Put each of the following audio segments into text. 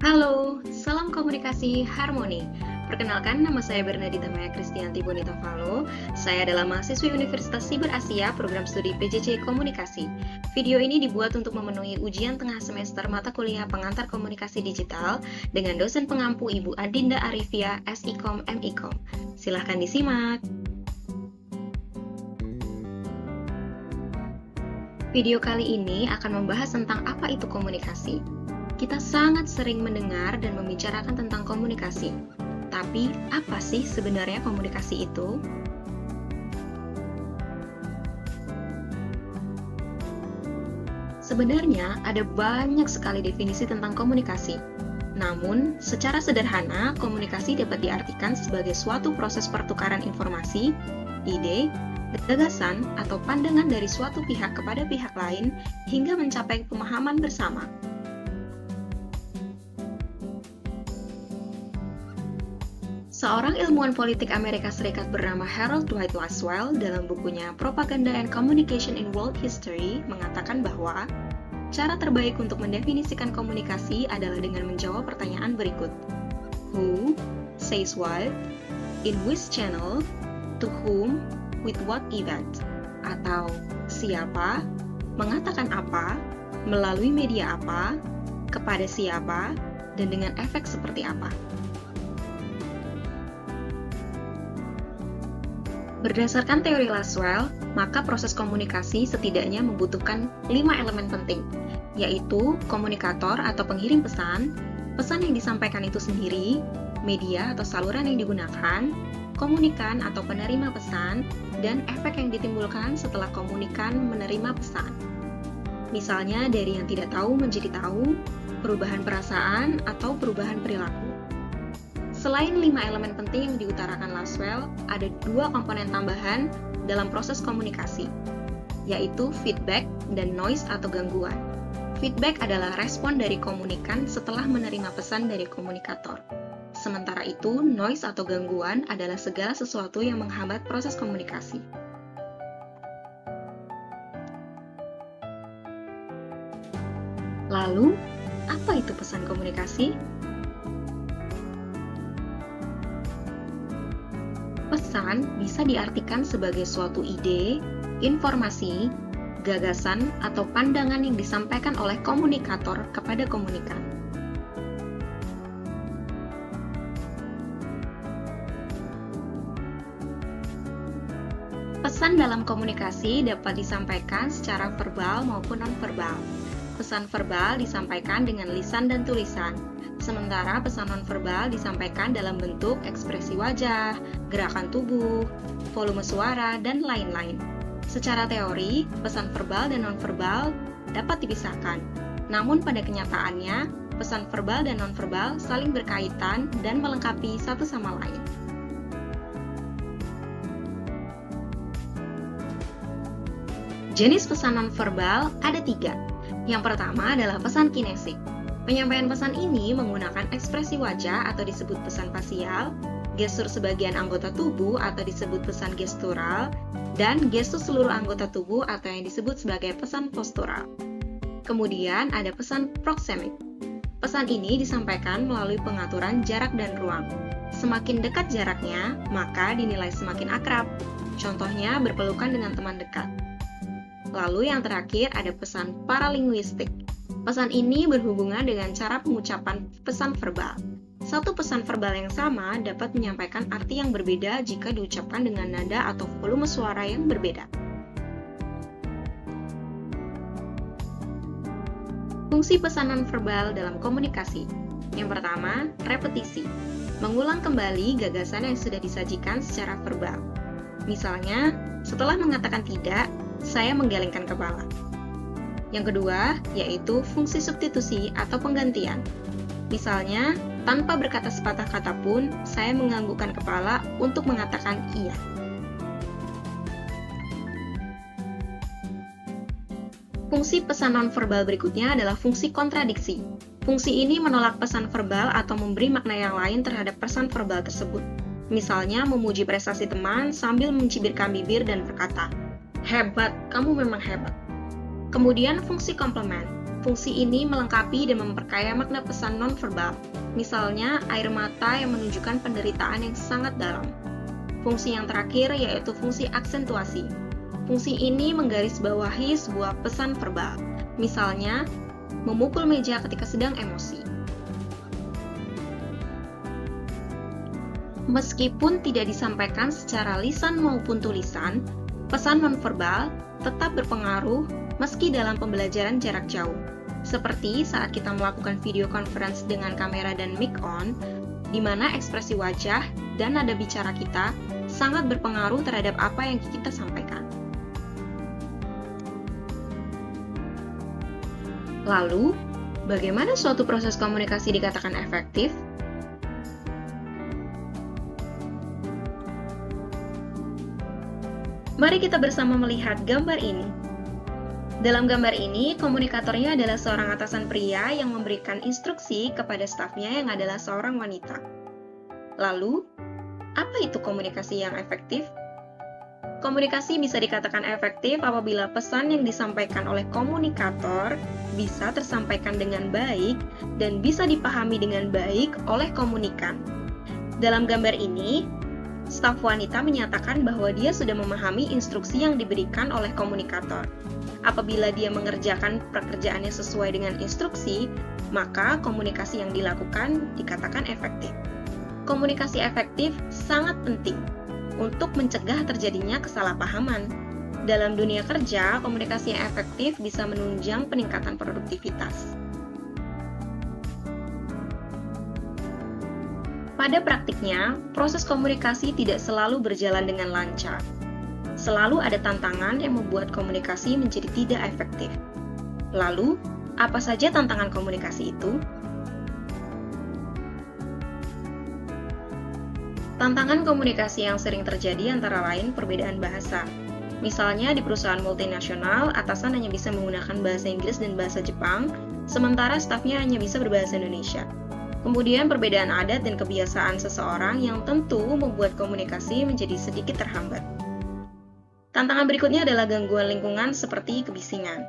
Halo, salam komunikasi harmoni. Perkenalkan, nama saya Bernadita Maya Kristianti Bonita Valo. Saya adalah mahasiswi Universitas Siber Asia, program studi PJJ Komunikasi. Video ini dibuat untuk memenuhi ujian tengah semester mata kuliah pengantar komunikasi digital dengan dosen pengampu Ibu Adinda Arifia, SIKOM MIKOM. Silahkan disimak. Video kali ini akan membahas tentang apa itu komunikasi. Kita sangat sering mendengar dan membicarakan tentang komunikasi. Tapi, apa sih sebenarnya komunikasi itu? Sebenarnya, ada banyak sekali definisi tentang komunikasi. Namun, secara sederhana, komunikasi dapat diartikan sebagai suatu proses pertukaran informasi, ide, gagasan, atau pandangan dari suatu pihak kepada pihak lain hingga mencapai pemahaman bersama. Seorang ilmuwan politik Amerika Serikat bernama Harold Dwight Lasswell dalam bukunya Propaganda and Communication in World History mengatakan bahwa cara terbaik untuk mendefinisikan komunikasi adalah dengan menjawab pertanyaan berikut. Who says what? In which channel? To whom? With what event? Atau siapa? Mengatakan apa? Melalui media apa? Kepada siapa? Dan dengan efek seperti apa? Berdasarkan teori Lasswell, maka proses komunikasi setidaknya membutuhkan 5 elemen penting, yaitu komunikator atau pengirim pesan, pesan yang disampaikan itu sendiri, media atau saluran yang digunakan, komunikan atau penerima pesan, dan efek yang ditimbulkan setelah komunikan menerima pesan. Misalnya dari yang tidak tahu menjadi tahu, perubahan perasaan, atau perubahan perilaku. Selain 5 elemen penting yang diutarakan Lasswell, ada 2 komponen tambahan dalam proses komunikasi, yaitu feedback dan noise atau gangguan. Feedback adalah respon dari komunikan setelah menerima pesan dari komunikator. Sementara itu, noise atau gangguan adalah segala sesuatu yang menghambat proses komunikasi. Lalu, apa itu pesan komunikasi? Pesan bisa diartikan sebagai suatu ide, informasi, gagasan, atau pandangan yang disampaikan oleh komunikator kepada komunikan. Pesan dalam komunikasi dapat disampaikan secara verbal maupun non-verbal. Pesan verbal disampaikan dengan lisan dan tulisan, sementara pesan nonverbal disampaikan dalam bentuk ekspresi wajah, gerakan tubuh, volume suara, dan lain-lain. Secara teori, pesan verbal dan nonverbal dapat dipisahkan. Namun pada kenyataannya, pesan verbal dan nonverbal saling berkaitan dan melengkapi satu sama lain. Jenis pesan nonverbal ada 3. Yang pertama adalah pesan kinesik. Penyampaian pesan ini menggunakan ekspresi wajah atau disebut pesan fasial, gestur sebagian anggota tubuh atau disebut pesan gestural, dan gestur seluruh anggota tubuh atau yang disebut sebagai pesan postural. Kemudian ada pesan proksemik. Pesan ini disampaikan melalui pengaturan jarak dan ruang. Semakin dekat jaraknya, maka dinilai semakin akrab. Contohnya berpelukan dengan teman dekat. Lalu yang terakhir ada pesan paralinguistik. Pesan ini berhubungan dengan cara pengucapan pesan verbal. Satu pesan verbal yang sama dapat menyampaikan arti yang berbeda jika diucapkan dengan nada atau volume suara yang berbeda. Fungsi pesan nonverbal dalam komunikasi. Yang pertama, repetisi. Mengulang kembali gagasan yang sudah disajikan secara verbal. Misalnya, setelah mengatakan tidak, saya menggelengkan kepala. Yang kedua, yaitu fungsi substitusi atau penggantian. Misalnya, tanpa berkata sepatah kata pun, saya menganggukkan kepala untuk mengatakan iya. Fungsi pesan nonverbal berikutnya adalah fungsi kontradiksi. Fungsi ini menolak pesan verbal atau memberi makna yang lain terhadap pesan verbal tersebut. Misalnya, memuji prestasi teman sambil mencibirkan bibir dan berkata, "Hebat, kamu memang hebat." Kemudian fungsi komplement. Fungsi ini melengkapi dan memperkaya makna pesan nonverbal, misalnya air mata yang menunjukkan penderitaan yang sangat dalam. Fungsi yang terakhir yaitu fungsi aksentuasi. Fungsi ini menggarisbawahi sebuah pesan verbal, misalnya memukul meja ketika sedang emosi. Meskipun tidak disampaikan secara lisan maupun tulisan, pesan nonverbal tetap berpengaruh meski dalam pembelajaran jarak jauh. Seperti saat kita melakukan video conference dengan kamera dan mic on, di mana ekspresi wajah dan nada bicara kita sangat berpengaruh terhadap apa yang kita sampaikan. Lalu, bagaimana suatu proses komunikasi dikatakan efektif? Mari kita bersama melihat gambar ini. Dalam gambar ini, komunikatornya adalah seorang atasan pria yang memberikan instruksi kepada stafnya yang adalah seorang wanita. Lalu, apa itu komunikasi yang efektif? Komunikasi bisa dikatakan efektif apabila pesan yang disampaikan oleh komunikator bisa tersampaikan dengan baik dan bisa dipahami dengan baik oleh komunikan. Dalam gambar ini, staf wanita menyatakan bahwa dia sudah memahami instruksi yang diberikan oleh komunikator. Apabila dia mengerjakan pekerjaannya sesuai dengan instruksi, maka komunikasi yang dilakukan dikatakan efektif. Komunikasi efektif sangat penting untuk mencegah terjadinya kesalahpahaman. Dalam dunia kerja, komunikasi yang efektif bisa menunjang peningkatan produktivitas. Pada praktiknya, proses komunikasi tidak selalu berjalan dengan lancar. Selalu ada tantangan yang membuat komunikasi menjadi tidak efektif. Lalu, apa saja tantangan komunikasi itu? Tantangan komunikasi yang sering terjadi antara lain perbedaan bahasa. Misalnya di perusahaan multinasional, atasan hanya bisa menggunakan bahasa Inggris dan bahasa Jepang, sementara stafnya hanya bisa berbahasa Indonesia. Kemudian perbedaan adat dan kebiasaan seseorang yang tentu membuat komunikasi menjadi sedikit terhambat. Tantangan berikutnya adalah gangguan lingkungan seperti kebisingan.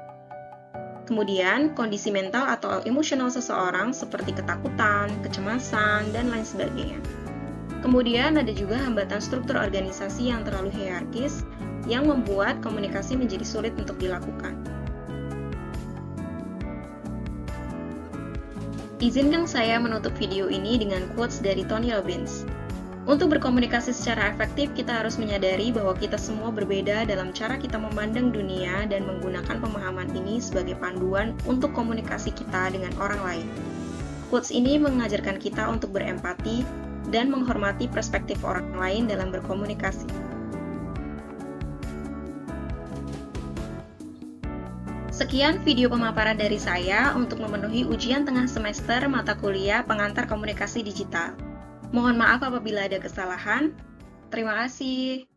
Kemudian, kondisi mental atau emosional seseorang seperti ketakutan, kecemasan, dan lain sebagainya. Kemudian ada juga hambatan struktur organisasi yang terlalu hierarkis yang membuat komunikasi menjadi sulit untuk dilakukan. Izinkan saya menutup video ini dengan quotes dari Tony Robbins. Untuk berkomunikasi secara efektif, kita harus menyadari bahwa kita semua berbeda dalam cara kita memandang dunia dan menggunakan pemahaman ini sebagai panduan untuk komunikasi kita dengan orang lain. Quotes ini mengajarkan kita untuk berempati dan menghormati perspektif orang lain dalam berkomunikasi. Sekian video pemaparan dari saya untuk memenuhi ujian tengah semester mata kuliah pengantar komunikasi digital. Mohon maaf apabila ada kesalahan. Terima kasih.